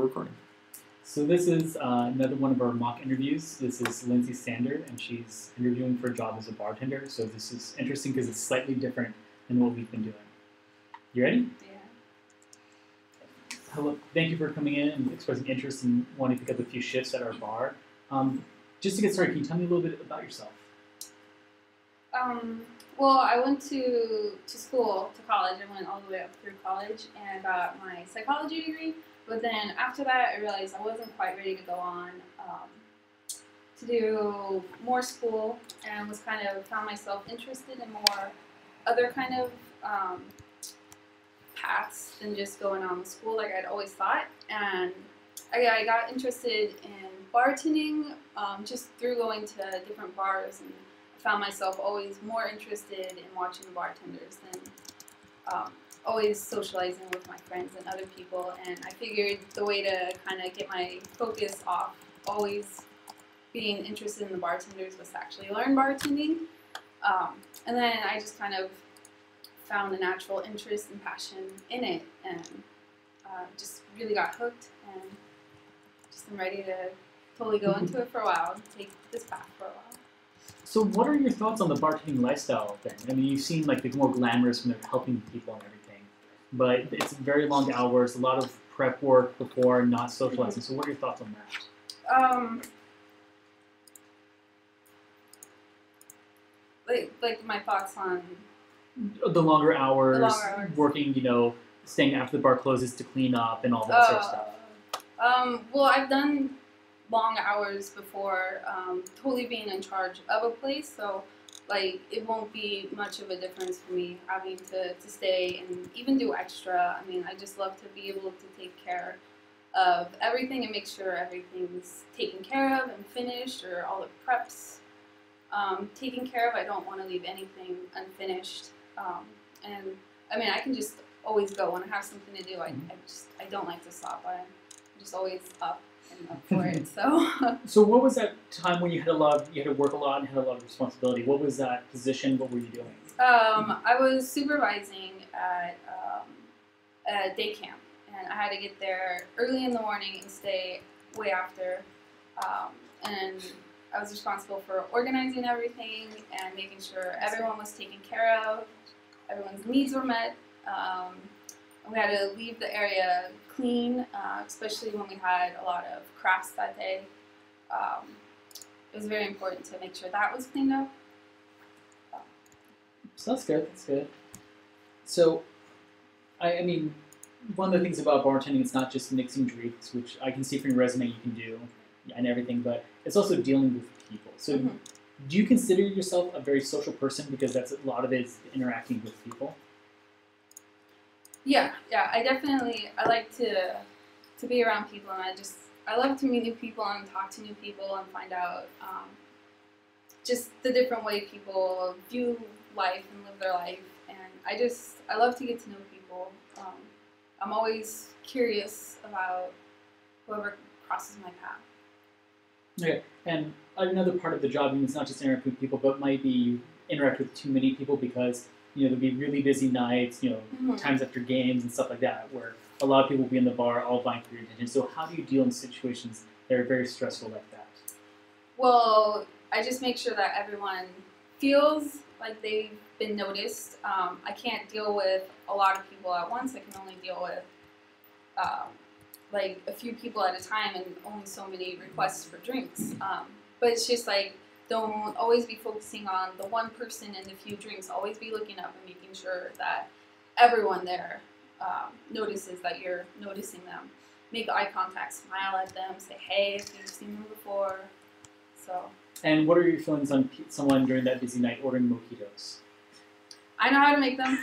recording. So this is another one of our mock interviews. This is Lindsay Sander, and she's interviewing for a job as a bartender. So this is interesting because it's slightly different than what we've been doing. You ready? Yeah. Hello. Thank you for coming in and expressing interest in wanting to pick up a few shifts at our bar. Just to get started, can you tell me a little bit about yourself? Well, I went to school, to college. I went all the way up through college and got my psychology degree. But then after that, I realized I wasn't quite ready to go on to do more school, and was kind of found myself interested in more other kind of paths than just going on with school like I'd always thought. And I got interested in bartending just through going to different bars, and I found myself always more interested in watching the bartenders than always socializing with my friends and other people. And I figured the way to kind of get my focus off always being interested in the bartenders was to actually learn bartending. And then I just kind of found a natural interest and passion in it, and just really got hooked, and just am ready to totally go into it for a while, take this path for a while. So what are your thoughts on the bartending lifestyle thing? I mean, you've seen like the more glamorous when they're helping people and everything, but it's very long hours, a lot of prep work before, not socializing. So what are your thoughts on that? Like my thoughts on The longer hours, working, staying after the bar closes to clean up and all that sort of stuff. Well, I've done long hours before, totally being in charge of a place, so like it won't be much of a difference for me having to stay and even do extra. I mean, I just love to be able to take care of everything and make sure everything's taken care of and finished, or all the preps taken care of. I don't want to leave anything unfinished. And I mean, I can just always go when I have something to do. I don't like to stop. I'm just always up and up for it. So. So what was that time when you had to work a lot and had a lot of responsibility? What was that position? What were you doing? I was supervising at a day camp, and I had to get there early in the morning and stay way after. And I was responsible for organizing everything and making sure everyone was taken care of, everyone's needs were met. And we had to leave the area clean, especially when we had a lot of crafts that day. It was very important to make sure that was cleaned up. So that's good. That's good. So, I mean, one of the things about bartending, it's not just mixing drinks, which I can see from your resume you can do and everything, but it's also dealing with people. So, do you consider yourself a very social person, because that's a lot of it is interacting with people? Yeah, I like to be around people, and I love to meet new people and talk to new people and find out just the different way people view life and live their life. And I love to get to know people. I'm always curious about whoever crosses my path. Okay, and another part of the job, I mean, it's not just interacting with people, but might be you interact with too many people because there'll be really busy nights, times after games and stuff like that, where a lot of people will be in the bar all vying for your attention. So how do you deal in situations that are very stressful like that? Well, I just make sure that everyone feels like they've been noticed. I can't deal with a lot of people at once. I can only deal with like a few people at a time, and only so many requests for drinks. But it's just like, don't always be focusing on the one person and the few drinks. Always be looking up and making sure that everyone there notices that you're noticing them. Make eye contact, smile at them, say hey if you've seen them before. So. And what are your feelings on someone during that busy night ordering mojitos? I know how to make them.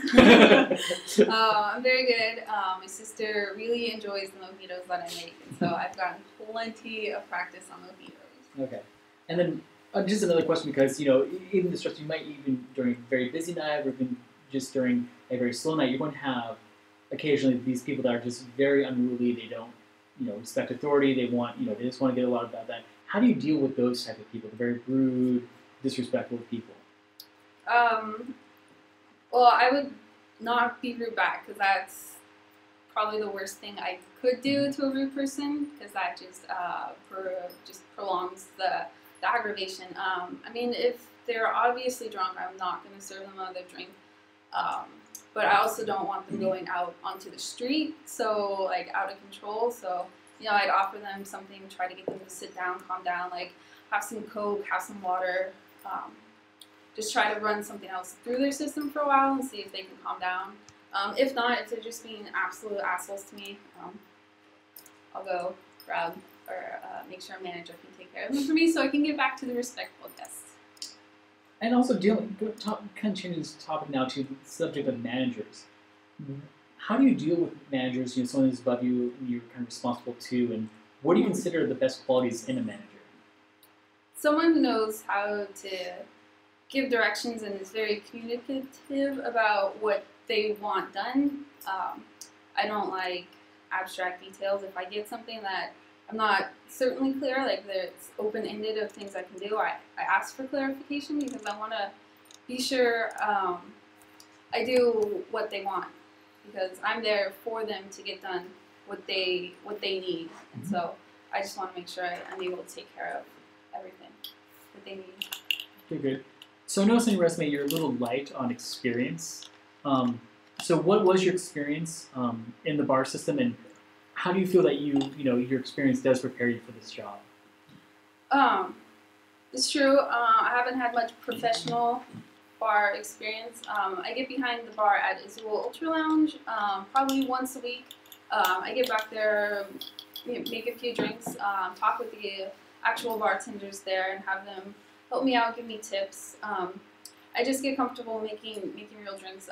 I'm very good. My sister really enjoys the mojitos that I make, and so I've gotten plenty of practice on mojitos. Okay. And then just another question, because, even the stress, you might even during a very busy night or even just during a very slow night, you're going to have occasionally these people that are just very unruly. They don't, respect authority. They want, they just want to get a lot about that. How do you deal with those type of people, the very rude, disrespectful people? Well, I would not be rude back, because that's probably the worst thing I could do to a rude person, because that just prolongs the aggravation. I mean, if they're obviously drunk, I'm not going to serve them another drink. But I also don't want them going out onto the street, so like out of control. So, you know, I'd offer them something, try to get them to sit down, calm down, like have some Coke, have some water. Just try to run something else through their system for a while and see if they can calm down. If not, if they're just being absolute assholes to me, I'll go grab or make sure a manager can take care of them for me so I can get back to the respectful guests. And also kind of changing this topic now to the subject of managers. How do you deal with managers, you know, someone who's above you and you're kind of responsible to, and what do you consider the best qualities in a manager? Someone who knows how to give directions and is very communicative about what they want done. I don't like abstract details. If I get something that I'm not certainly clear, like it's open-ended of things I can do, I ask for clarification because I want to be sure I do what they want, because I'm there for them to get done what they need. And so I just want to make sure I'm able to take care of everything that they need. Okay, good. So I noticed on your resume you're a little light on experience. So what was your experience in the bar system, and how do you feel that your experience does prepare you for this job? It's true. I haven't had much professional bar experience. I get behind the bar at Azul Ultra Lounge probably once a week. I get back there, make a few drinks, talk with the actual bartenders there, and have them help me out, give me tips. I just get comfortable making real drinks.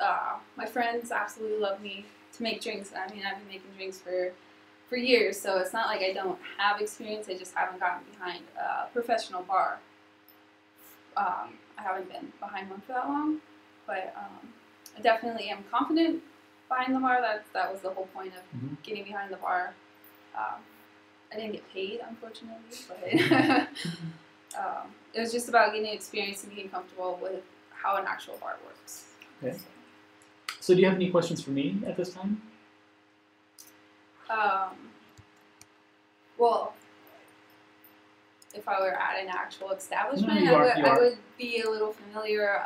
My friends absolutely love me to make drinks. I mean, I've been making drinks for years, so it's not like I don't have experience. I just haven't gotten behind a professional bar. I haven't been behind one for that long, but I definitely am confident behind the bar. That was the whole point of getting behind the bar. I didn't get paid, unfortunately, but it was just about getting experience and getting comfortable with how an actual bar works. Okay. So do you have any questions for me at this time? Well, if I were at an actual establishment, No, I would be a little familiar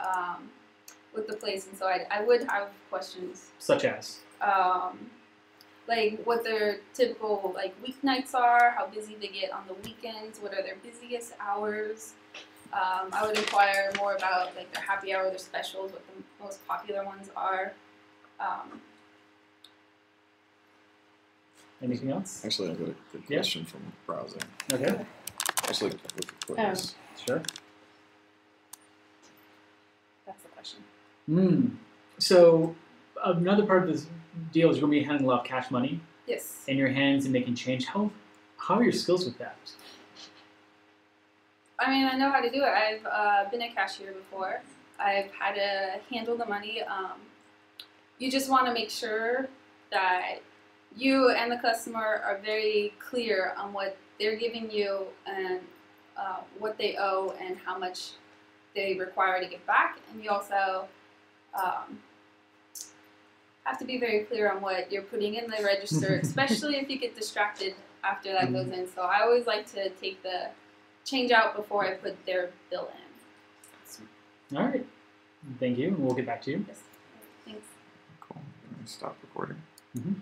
with the place, and so I would have questions. Such as? Like what their typical like weeknights are, how busy they get on the weekends, what are their busiest hours. I would inquire more about like their happy hour, their specials, what the most popular ones are. Anything else? Actually, I got a good question from browsing. Okay. Actually, look at this. Sure. That's the question. So another part of this deal is you're going to be handling a lot of cash money Yes. in your hands and making change. How are your skills with that? I mean, I know how to do it. I've been a cashier before. I've had to handle the money. You just want to make sure that you and the customer are very clear on what they're giving you and what they owe and how much they require to get back. And you also have to be very clear on what you're putting in the register, especially if you get distracted after that goes in. So I always like to take the change out before I put their bill in. All right. Thank you. And we'll get back to you. Yes. Thanks. Cool. Stop recording. Mm-hmm.